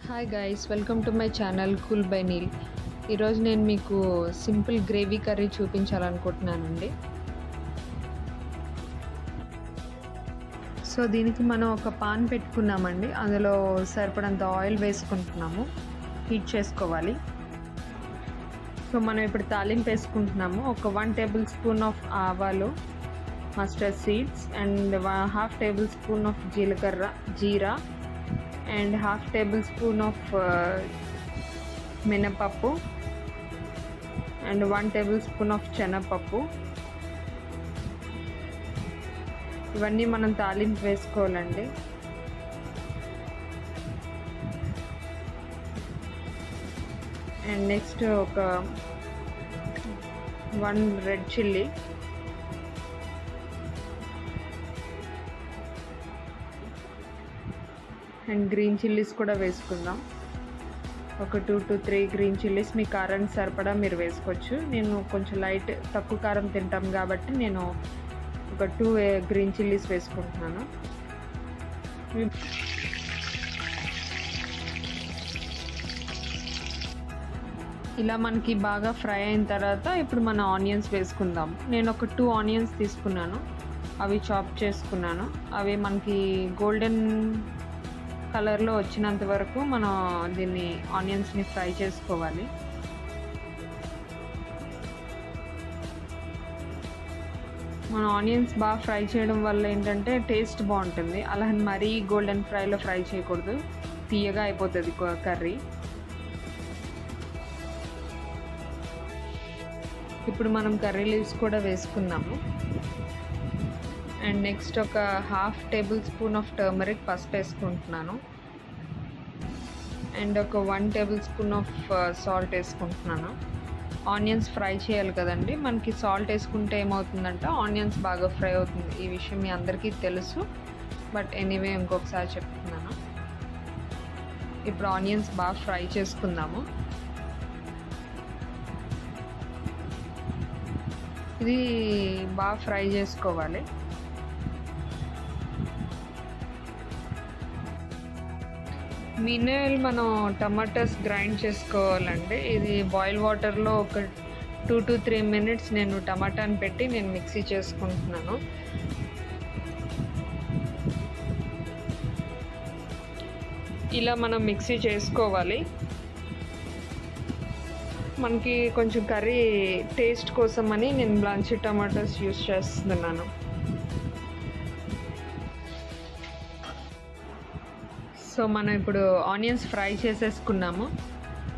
Hi guys, welcome to my channel cool by Neel. ఈరోజు నేను మీకు సింపుల్ గ్రేవీ కర్రీ చూపించాలనుకుంటున్నానండి. సో దీనికి మనం ఒక పాన్ పెట్టుకున్నామండి. అందులో సరిపడంత ఆయిల్ వేసుకుంటున్నాము, హీట్ చేసుకోవాలి. సో మనం ఇప్పుడు తాలింపు వేసుకుంటున్నాము. ఒక 1 టేబుల్ స్పూన్ ఆఫ్ ఆవాలు, mustard seeds and 1/2 tablespoon of jeera and 1/2 tablespoon of మినపప్పు and 1 tablespoon of శనగపప్పు. ఇవన్నీ మనం తాలింపు వేసుకోవాలండి. అండ్ నెక్స్ట్ ఒక 1 red chilli, and green chillies కూడా వేసుకుందాం. ఒక 2 to 3 గ్రీన్ చిల్లీస్ మీ కారానికి సరిపడా మీరు వేసుకోవచ్చు. నేను కొంచెం తక్కువ కారం తింటాం కాబట్టి నేను ఒక 2 గ్రీన్ చిల్లీస్ వేసుకుంటున్నాను. ఇలా మనకి బాగా ఫ్రై అయిన తర్వాత ఇప్పుడు మన ఆనియన్స్ వేసుకుందాం. నేను ఒక 2 ఆనియన్స్ తీసుకున్నాను, అవి చాప్ చేసుకున్నాను. అవి మనకి గోల్డెన్ కలర్లో వచ్చినంత వరకు మనం దీన్ని ఆనియన్స్ని ఫ్రై చేసుకోవాలి. మన ఆనియన్స్ బాగా ఫ్రై చేయడం వల్ల ఏంటంటే టేస్ట్ బాగుంటుంది. అలా మరీ గోల్డెన్ ఫ్రైలో ఫ్రై చేయకూడదు, తీయగా అయిపోతుంది కర్రీ. ఇప్పుడు మనం కర్రీ లీవ్స్ కూడా వేసుకుందాము. అండ్ నెక్స్ట్ ఒక 1/2 టేబుల్ స్పూన్ ఆఫ్ టర్మరిక్ పసుపు వేసుకుంటున్నాను. అండ్ ఒక 1 టేబుల్ స్పూన్ ఆఫ్ సాల్ట్ వేసుకుంటున్నాను. ఆనియన్స్ ఫ్రై చేయాలి కదండి, మనకి సాల్ట్ వేసుకుంటే ఏమవుతుందంటే ఆనియన్స్ బాగా ఫ్రై అవుతుంది. ఈ విషయం మీ అందరికీ తెలుసు, బట్ ఎనీవే ఇంకొకసారి చెప్తున్నాను. ఇప్పుడు ఆనియన్స్ బాగా ఫ్రై చేసుకుందాము. ఇది బాగా ఫ్రై చేసుకోవాలి. మీనేల్ మనం టమాటాస్ గ్రైండ్ చేసుకోవాలండి. ఇది బాయిల్ వాటర్లో ఒక 2 to 3 minutes నేను టమాటాని పెట్టి నేను మిక్సీ చేసుకుంటున్నాను. ఇలా మనం మిక్సీ చేసుకోవాలి. మనకి కొంచెం కర్రీ టేస్ట్ కోసం అని నేను బ్లాంచీ టమాటాస్ యూస్ చేస్తున్నాను. సో మనం ఇప్పుడు ఆనియన్స్ ఫ్రై చేసేసుకున్నాము.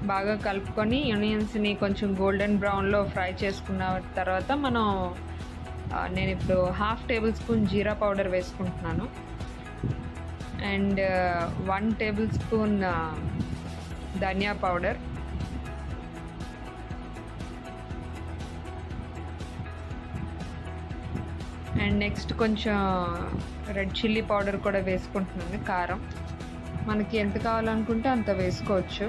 బాగా కలుపుకొని ఆనియన్స్ని కొంచెం గోల్డెన్ బ్రౌన్లో ఫ్రై చేసుకున్న తర్వాత నేను ఇప్పుడు 1/2 టేబుల్ స్పూన్ జీరా పౌడర్ వేసుకుంటున్నాను. And 1 tablespoon dhania powder, and next కొంచెం రెడ్ చిల్లీ పౌడర్ కూడా వేసుకుంటున్నాను. కారం మనకి ఎంత కావాలనుకుంటే అంత వేసుకోవచ్చు.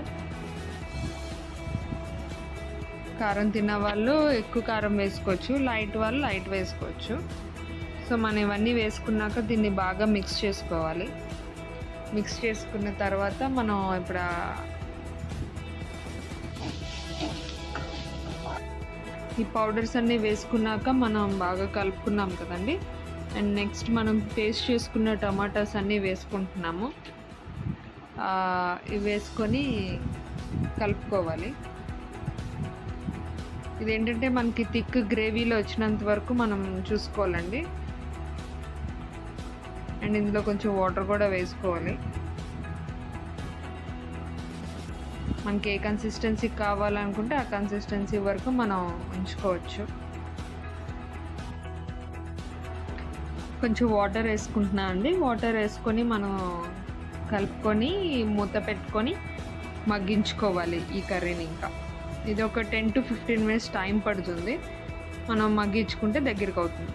కారం తిన్న వాళ్ళు ఎక్కువ కారం వేసుకోవచ్చు, లైట్ వాళ్ళు లైట్ వేసుకోవచ్చు. సో మనం ఇవన్నీ వేసుకున్నాక దీన్ని బాగా మిక్స్ చేసుకోవాలి. మిక్స్ చేసుకున్న తర్వాత మనం ఇప్పుడు ఈ పౌడర్స్ అన్నీ వేసుకున్నాక మనం బాగా కలుపుకున్నాం కదండి. అండ్ నెక్స్ట్ మనం పేస్ట్ చేసుకున్న టమాటాస్ అన్నీ వేసుకుంటున్నాము. ఇవి వేసుకొని కలుపుకోవాలి. ఇదేంటంటే మనకి థిక్ గ్రేవీలో వచ్చినంత వరకు మనం చూసుకోవాలండి. అండ్ ఇందులో కొంచెం వాటర్ కూడా వేసుకోవాలి. మనకి ఏ కన్సిస్టెన్సీ కావాలనుకుంటే ఆ కన్సిస్టెన్సీ వరకు మనం ఉంచుకోవచ్చు. కొంచెం వాటర్ వేసుకుంటున్నా అండి. వాటర్ వేసుకొని మనం కలుపుకొని మూత పెట్టుకొని మగ్గించుకోవాలి ఈ కర్రీని. ఇంకా ఇది ఒక 10 to 15 minutes టైం పడుతుంది. మనం మగ్గించుకుంటే దగ్గరికి అవుతుంది.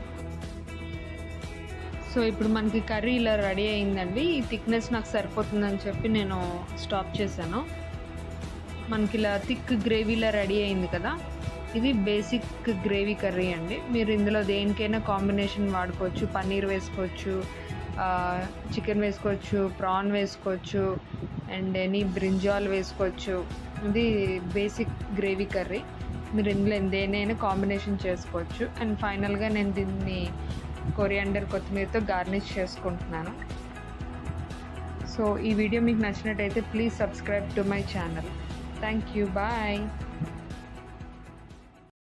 సో ఇప్పుడు మనకి కర్రీ ఇలా రెడీ అయిందండి. ఈ థిక్నెస్ నాకు సరిపోతుందని చెప్పి నేను స్టాప్ చేశాను. మనకి ఇలా థిక్ గ్రేవీలా రెడీ అయింది కదా. ఇది బేసిక్ గ్రేవీ కర్రీ అండి. మీరు ఇందులో దేనికైనా కాంబినేషన్ వాడుకోవచ్చు. పన్నీర్ వేసుకోవచ్చు, చికెన్ వేసుకోవచ్చు, ప్రాన్ వేసుకోవచ్చు, అండ్ ఎనీ బ్రింజాల్ వేసుకోవచ్చు. ఇది బేసిక్ గ్రేవీ కర్రీ. మీరు ఇందులో దేనైనా కాంబినేషన్ చేసుకోవచ్చు. అండ్ ఫైనల్గా నేను దీన్ని కొరియాండర్ కొత్తిమీరతో గార్నిష్ చేసుకుంటున్నాను. సో ఈ వీడియో మీకు నచ్చినట్టయితే please subscribe to my channel. Thank you. Bye.